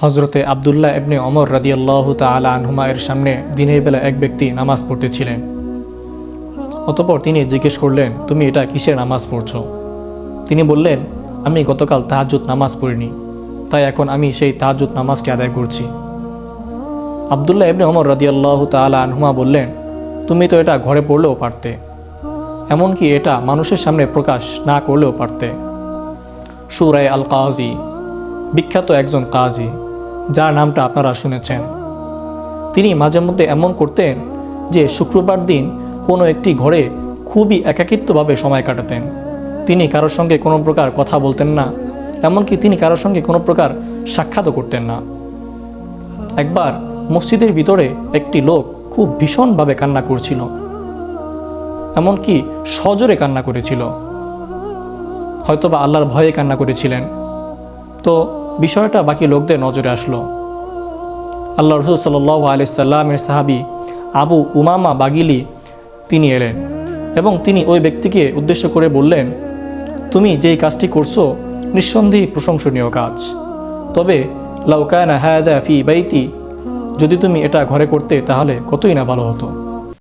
হজরতে আবদুল্লাহ ইবনে ওমর রাদিয়াল্লাহু তাআলা আনহুমা এর সামনে দিনের বেলা এক ব্যক্তি নামাজ পড়তেছিলেন। অতঃপর তিনি জিজ্ঞেস করলেন, তুমি এটা কিসের নামাজ পড়ছো? তিনি বললেন, আমি গতকাল তাহাজ্জুদ নামাজ পড়িনি, তাই এখন আমি সেই তাহাজ্জুদ নামাজটি আদায় করছি। আবদুল্লাহ ইবনে ওমর রাদিয়াল্লাহু তাআলা আনহুমা বললেন, তুমি তো এটা ঘরে পড়লেও পারতে, এমনকি এটা মানুষের সামনে প্রকাশ না করলেও পারতে। শুরায়ে আল কাজি, বিখ্যাত একজন কাজী, যার নামটা আপনারা শুনেছেন। তিনি মাঝে মধ্যে এমন করতেন যে শুক্রবার দিন কোনো একটি ঘরে খুবই একাকিত্বভাবে সময় কাটাতেন। তিনি কারোর সঙ্গে কোনো প্রকার কথা বলতেন না, এমনকি তিনি কারোর সঙ্গে কোনো প্রকার সাক্ষাৎও করতেন না। একবার মসজিদের ভিতরে একটি লোক খুব ভীষণভাবে কান্না করছিল, এমনকি সজোরে কান্না করেছিল, হয়তোবা আল্লাহর ভয়ে কান্না করেছিলেন। তো বিষয়টা বাকি লোকদের নজরে আসলো। আল্লাহ রাসূল সাল্লাল্লাহু আলাইহি সাল্লামের সাহাবী আবু উমামা বাগিলি তিনি এলেন এবং তিনি ওই ব্যক্তিকে উদ্দেশ্য করে বললেন, তুমি যেই কাজটি করছো নিঃসন্দেহে প্রশংসনীয় কাজ, তবে লাউ কানা হাযা ফি বাইতি, যদি তুমি এটা ঘরে করতে তাহলে কতই না ভালো হতো।